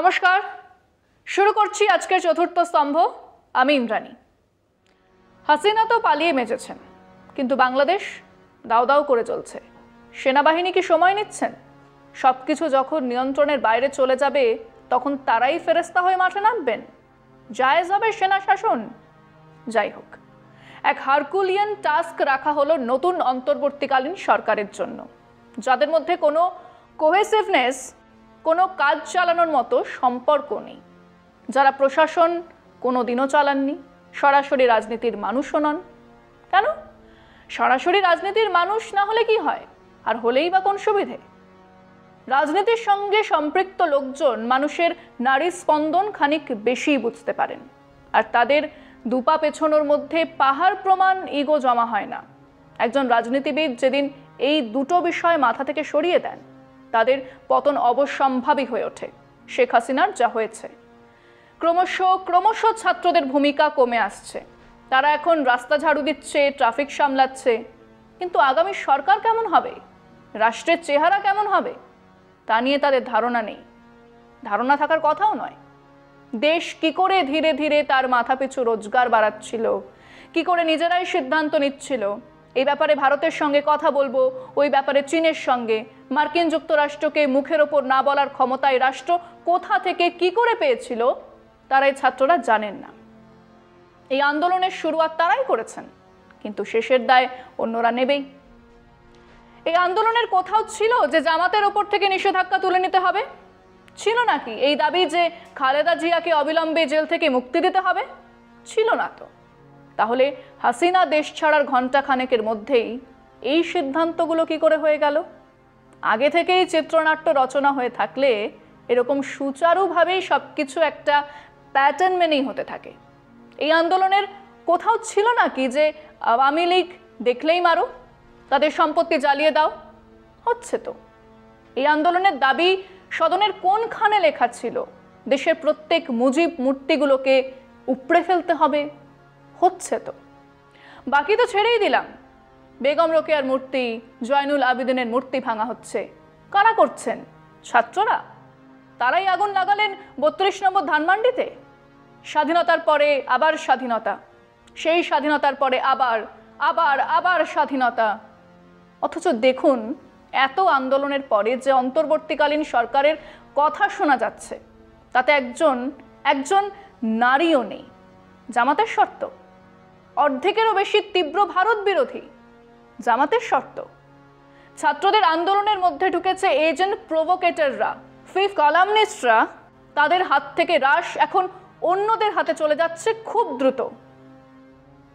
নমস্কার, শুরু করছি আজকের চতুর্থ স্তম্ভ। আমি ইন্দ্রাণী। হাসিনা তো পালিয়ে মেজেছেন, কিন্তু বাংলাদেশ দাও দাও করে চলছে। সেনাবাহিনী কি সময় নিচ্ছেন? সবকিছু যখন নিয়ন্ত্রণের বাইরে চলে যাবে তখন তারাই ফেরেস্তা হয়ে মাঠে নামবেন? জায়েজ হবে সেনা শাসন? যাই হোক, এক হারকুলিয়ান টাস্ক রাখা হলো নতুন অন্তর্বর্তীকালীন সরকারের জন্য, যাদের মধ্যে কোনো কোহেসিভনেস, কোনো কাজ চালানোর মতো সম্পর্ক নেই, যারা প্রশাসন কোনো দিনও চালাননি, সরাসরি রাজনীতির মানুষও নন। কেন? সরাসরি রাজনীতির মানুষ না হলে কি হয়, আর হলেই বা কোন সুবিধে? রাজনীতির সঙ্গে সম্পৃক্ত লোকজন মানুষের নারী স্পন্দন খানিক বেশি বুঝতে পারেন, আর তাদের দুপা পেছনোর মধ্যে পাহাড় প্রমাণ ইগো জমা হয় না। একজন রাজনীতিবিদ যেদিন এই দুটো বিষয় মাথা থেকে সরিয়ে দেন, তাদের পতন অবশ্যম্ভাবী হয়ে ওঠে। শেখ হাসিনার যা হয়েছে, ক্রমশ ছাত্রদের ভূমিকা কমে আসছে। তারা এখন রাস্তা ঝাড়ু দিচ্ছে, ট্রাফিক সামলাচ্ছে, কিন্তু আগামী সরকার কেমন হবে, রাষ্ট্রের চেহারা কেমন হবে, তা নিয়ে তাদের ধারণা নেই। ধারণা থাকার কথাও নয়। দেশ কি করে ধীরে ধীরে তার মাথাপিছু রোজগার বাড়াচ্ছিল, কি করে নিজেরাই সিদ্ধান্ত নিচ্ছিল, এই ব্যাপারে ভারতের সঙ্গে কথা বলবো, ওই ব্যাপারে চীনের সঙ্গে, মার্কিন যুক্তরাষ্ট্রকে মুখের ওপর না বলার ক্ষমতায় রাষ্ট্র কোথা থেকে কি করে পেয়েছিল, তারা এই ছাত্ররা জানেন না। এই আন্দোলনের শুরুয়াত তারাই করেছেন, কিন্তু শেষের দায় অন্যরা নেবেই। এই আন্দোলনের কোথাও ছিল যে জামাতের ওপর থেকে নিষেধাজ্ঞা তুলে নিতে হবে? ছিল নাকি এই দাবি যে খালেদা জিয়াকে অবিলম্বে জেল থেকে মুক্তি দিতে হবে? ছিল না তো। তাহলে হাসিনা দেশ ছাড়ার ঘণ্টা খানেকের মধ্যেই এই সিদ্ধান্তগুলো কি করে হয়ে গেল? আগে থেকেই চিত্রনাট্য রচনা হয়ে থাকলে এরকম সুচারুভাবেই সবকিছু একটা প্যাটার্ন মেনেই হতে থাকে। এই আন্দোলনের কোথাও ছিল নাকি যে আওয়ামী লীগ দেখলেই মারো, তাদের সম্পত্তি জ্বালিয়ে দাও? হচ্ছে তো। এই আন্দোলনের দাবি সদনের কোনখানে লেখা ছিল দেশের প্রত্যেক মুজিব মূর্তিগুলোকে উপড়ে ফেলতে হবে? হচ্ছে তো। বাকি তো ছেড়েই দিলাম, বেগম রোকেয়ার মূর্তি, জয়নুল আবেদিনের মূর্তি ভাঙা হচ্ছে। কারা করছেন? ছাত্ররা। তারাই আগুন লাগালেন ৩২ নম্বর ধানমন্ডিতে। স্বাধীনতার পরে আবার স্বাধীনতা, সেই স্বাধীনতার পরে আবার আবার আবার স্বাধীনতা। অথচ দেখুন, এত আন্দোলনের পরে যে অন্তর্বর্তীকালীন সরকারের কথা শোনা যাচ্ছে, তাতে একজন নারীও নেই। জামাতের শর্ত অর্ধেকেরও বেশি তীব্র ভারত বিরোধী। জামাতের শর্ত। ছাত্রদের আন্দোলনের মধ্যে ঢুকেছে এজেন্ট প্রভোকেটররা, ফিফথ কলামনিস্টরা। তাদের হাত থেকে রাশ এখন অন্যদের হাতে চলে যাচ্ছে খুব দ্রুত।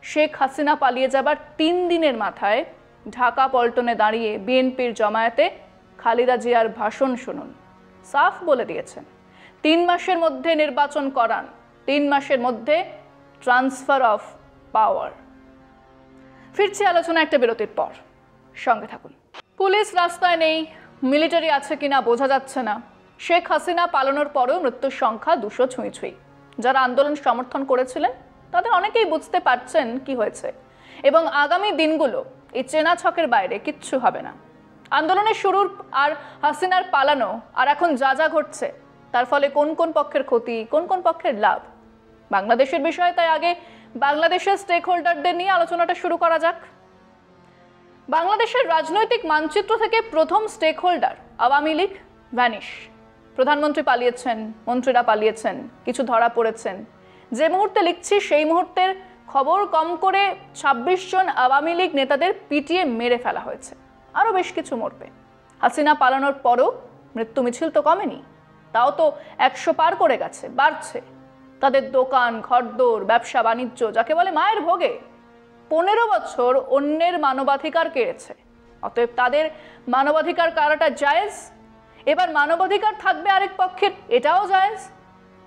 শেখ হাসিনা পালিয়ে যাবার ৩ দিনের মাথায় ঢাকা পল্টনে দাঁড়িয়ে বিএনপির জমায়েতে খালেদা জিয়ার ভাষণ শুনুন। সাফ বলে দিয়েছেন ৩ মাসের মধ্যে নির্বাচন করান, ৩ মাসের মধ্যে ট্রান্সফার অফ পাওয়ার। ফিরছি আলোচনা একটা বিরতির পর, সঙ্গে থাকুন। পুলিশ রাস্তায় নেই, মিলিটারি আছে কিনা বোঝা যাচ্ছে না। শেখ হাসিনা পালানোর পরেও মৃত্যুর সংখ্যা ২০০ ছুঁই। যারা আন্দোলন সমর্থন করেছিলেন তাদের অনেকেই বুঝতে পারছেন কি হয়েছে, এবং আগামী দিনগুলো এই চেনা ছকের বাইরে কিচ্ছু হবে না। আন্দোলনের শুরুর আর হাসিনার পালানো আর এখন যা যা ঘটছে, তার ফলে কোন কোন পক্ষের ক্ষতি, কোন কোন পক্ষের লাভ, বাংলাদেশের বিষয়ে। তাই আগে বাংলাদেশের স্টেক হোল্ডারদের নিয়ে আলোচনাটা শুরু করা যাক। বাংলাদেশের রাজনৈতিক মানচিত্র থেকে প্রথম stakeholder Awami League vanish. প্রধানমন্ত্রী পালিয়েছেন, মন্ত্রীরা পালিয়েছেন, কিছু ধরা পড়েছেন। যে মুহূর্তে লিখছি সেই মুহূর্তের খবর, কম করে ২৬ জন আওয়ামী লীগ নেতাদের পিটিয়ে মেরে ফেলা হয়েছে, আরও বেশ কিছু মরবে। হাসিনা পালানোর পরও মৃত্যু মিছিল তো কমেনি, তাও তো ১০০ পার করে গেছে, বাড়ছে। তাদের দোকান, ঘরদোর, ব্যবসা বাণিজ্য, যাকে বলে মায়ের ভোগে। ১৫ বছর অন্যের মানবাধিকার কেড়েছে, অতএব তাদের মানবাধিকার কারাটা জায়েজ। এবার মানবাধিকার থাকবে আরেক পক্ষের, এটাও জায়েজ।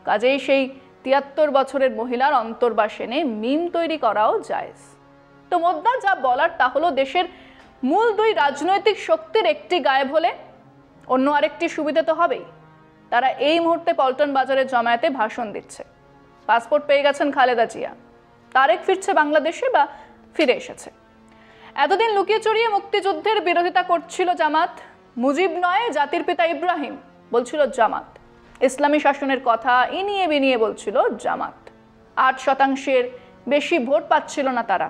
কাজেই সেই ৭৩ বছরের মহিলার অন্তর্বাস এনে মিম তৈরি করাও জায়েজ। তো মোদ্দা যা বলার তা হলো, দেশের মূল ২ রাজনৈতিক শক্তির একটি গায়েব হলে অন্য আরেকটি সুবিধা তো হবেই। তারা এই মুহূর্তে পল্টন বাজারের জমায়েতে ভাষণ দিচ্ছে। পাসপোর্ট পেয়ে গেছেন খালেদা জিয়া, তারেক ফিরছে বাংলাদেশে বা ফিরে এসেছে। এতদিন লুকিয়ে চুরিয়ে মুক্তিযুদ্ধের বিরোধিতা করছিল জামাত। মুজিব নয়, জাতির পিতা ইব্রাহিম বলছিল জামাত। ইসলামী শাসনের কথা ইনিয়ে বিনিয়ে বলছিল জামাত। 8% বেশি ভোট পাচ্ছিল না তারা।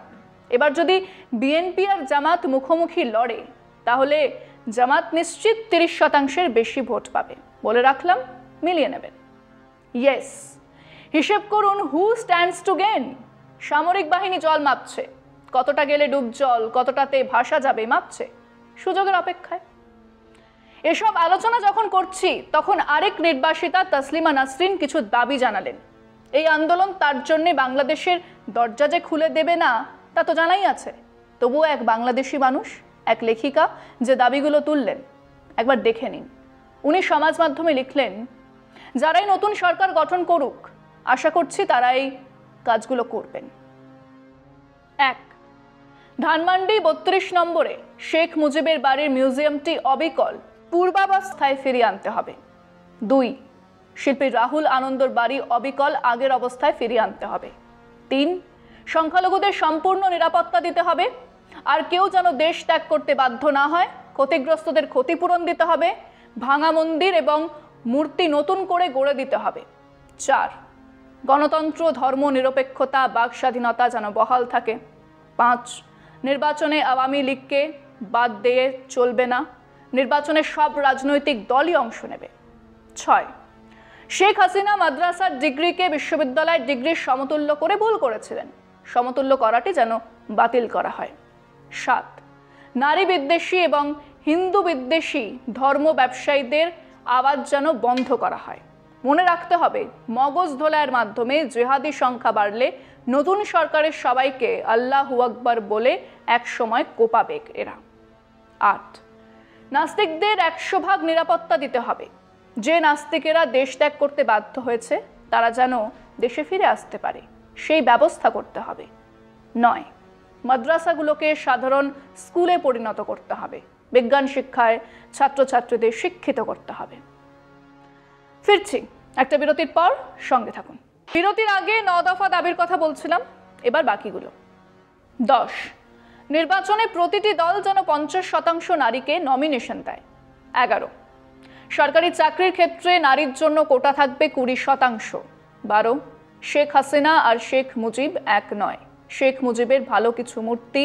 এবার যদি বিএনপি আর জামাত মুখোমুখি লড়ে তাহলে জামাত নিশ্চিত 30% বেশি ভোট পাবে। বলে রাখলাম, মিলিয়ে নেবেন। ইয়েস, হিসেব করুন হু স্ট্যান্ডস টু গেইন। সামরিক বাহিনী জল মাপছে, কতটা গেলে ডুব জল, কতটাতে ভাসা যাবে মাপছে, সুযোগের অপেক্ষায়। এসব আলোচনা যখন করছি তখন আরেক নির্বাসিতা তসলিমা নাসরিন কিছু দাবি জানালেন। এই আন্দোলন তার জন্য বাংলাদেশের দরজা যে খুলে দেবে না তা তো জানাই আছে, তবুও এক বাংলাদেশি মানুষ, এক লেখিকা যে দাবিগুলো তুললেন একবার দেখে নিন। উনি সমাজ মাধ্যমে লিখলেন, যারাই নতুন সরকার গঠন করুক আশা করছি তারাই কাজগুলো করবেন। 1. ধানমন্ডি 32 নম্বরে শেখ মুজিবের বাড়ির মিউজিয়ামটি অবিকল পূর্বাবস্থায় ফিরিয়ে আনতে হবে। 2. শিল্পী রাহুল আনন্দর বাড়ি অবিকল আগের অবস্থায় ফিরিয়ে আনতে হবে। 3. সংখ্যালঘুদের সম্পূর্ণ নিরাপত্তা দিতে হবে, আর কেউ যেন দেশ ত্যাগ করতে বাধ্য না হয়। ক্ষতিগ্রস্তদের ক্ষতিপূরণ দিতে হবে, ভাঙা মন্দির এবং মূর্তি নতুন করে গড়ে দিতে হবে। 4. গণতন্ত্র, ধর্ম নিরপেক্ষতা, বাক স্বাধীনতা যেন বহাল থাকে। 5. নির্বাচনে আওয়ামী লীগকে বাদ দিয়ে চলবে না, নির্বাচনে সব রাজনৈতিক দলই অংশ নেবে। 6. শেখ হাসিনা মাদ্রাসার ডিগ্রিকে বিশ্ববিদ্যালয়ের ডিগ্রির সমতুল্য করে ভুল করেছিলেন, সমতুল্য করাটি যেন বাতিল করা হয়। 7. নারী বিদ্বেষী এবং হিন্দু বিদ্বেষী ধর্ম ব্যবসায়ীদের আওয়াজ যেন বন্ধ করা হয়। মনে রাখতে হবে, মগজ ধোলাইয়ের মাধ্যমে জেহাদি সংখ্যা বাড়লে নতুন সরকারের সবাইকে আল্লাহু আকবার বলে এক সময় কোপাবে এরা। 8. নাস্তিকদের 100% নিরাপত্তা দিতে হবে। যে নাস্তিকেরা দেশ ত্যাগ করতে বাধ্য হয়েছে তারা যেন দেশে ফিরে আসতে পারে, সেই ব্যবস্থা করতে হবে। 9. মাদ্রাসাগুলোকে সাধারণ স্কুলে পরিণত করতে হবে, বিজ্ঞান শিক্ষায় ছাত্রছাত্রীদের শিক্ষিত করতে হবে। ফিরছি একটা বিরতির পর, সঙ্গে থাকুন। বিরতির আগে 9 দফা দাবির কথা বলছিলাম, এবার বাকিগুলো। 10. নির্বাচনে প্রতিটি দল যেন 50% নারীকে নমিনেশন দেয়। 11. সরকারি চাকরির ক্ষেত্রে নারীর জন্য কোটা থাকবে 20%। 12. শেখ হাসিনা আর শেখ মুজিব এক নয়, শেখ মুজিবের ভালো কিছু মূর্তি,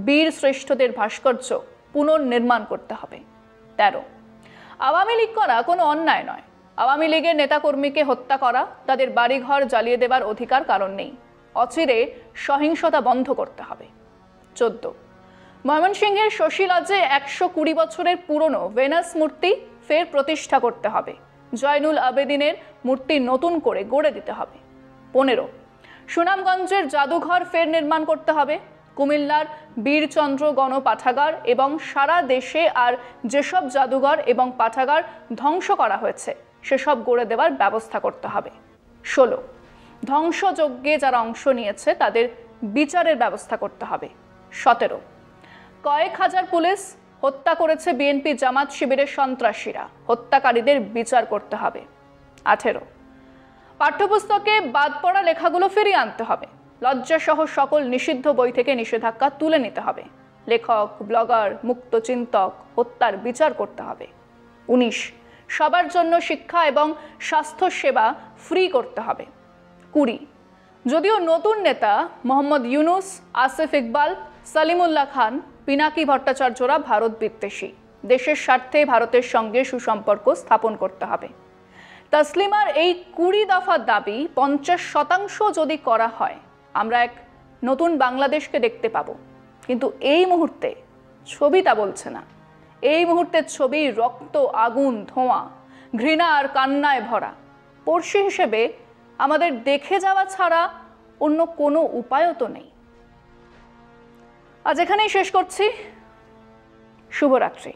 বীর শ্রেষ্ঠদের ভাস্কর্য পুনর্নির্মাণ করতে হবে। 13. আওয়ামী লীগ করা কোনো অন্যায় নয়, আওয়ামী লীগের নেতাকর্মীকে হত্যা করা, তাদের বাড়িঘর জ্বালিয়ে দেবার অধিকার কারণ নেই, অচিরে সহিংসতা বন্ধ করতে হবে। 14. ময়মনসিংহের শশীলজে 120 বছরের পুরনো ভেনাস মূর্তি ফের প্রতিষ্ঠা করতে হবে, জয়নুল আবেদিনের মূর্তি নতুন করে গড়ে দিতে হবে। 15. সুনামগঞ্জের জাদুঘর ফের নির্মাণ করতে হবে, কুমিল্লার বীরচন্দ্র গণ পাঠাগার এবং সারা দেশে আর যেসব জাদুঘর এবং পাঠাগার ধ্বংস করা হয়েছে সেসব গড়ে দেওয়ার ব্যবস্থা করতে হবে। 16. ধ্বংসযজ্ঞে যারা অংশ নিয়েছে তাদের বিচারের ব্যবস্থা করতে হবে। 17. কয়েক হাজার পুলিশ হত্যা করেছে বিএনপি জামাত শিবিরের সন্ত্রাসীরা, হত্যাকারীদের বিচার করতে হবে। 18. পাঠ্যপুস্তকে বাদ পড়া লেখাগুলো ফিরিয়ে আনতে হবে, লজ্জাসহ সকল নিষিদ্ধ বই থেকে নিষেধাজ্ঞা তুলে নিতে হবে, লেখক, ব্লগার, মুক্ত চিন্তক হত্যার বিচার করতে হবে। 19. সবার জন্য শিক্ষা এবং স্বাস্থ্যসেবা ফ্রি করতে হবে। 20. যদিও নতুন নেতা মোহাম্মদ ইউনুস, আসিফ ইকবাল, সালিমুল্লাহ খান, পিনাকি ভট্টাচার্যরা ভারত বিদ্বেষী, দেশের স্বার্থে ভারতের সঙ্গে সুসম্পর্ক স্থাপন করতে হবে। তসলিমার এই 20 দফা দাবি 50% যদি করা হয় আমরা এক নতুন বাংলাদেশকে দেখতে পাবো। কিন্তু এই মুহূর্তে ছবি তা বলছে না। এই মুহূর্তের ছবি রক্ত, আগুন, ধোঁয়া, ঘৃণা আর কান্নায় ভরা। পড়শি হিসেবে আমাদের দেখে যাওয়া ছাড়া অন্য কোনো উপায়ও তো নেই। আজ এখানেই শেষ করছি। শুভরাত্রি।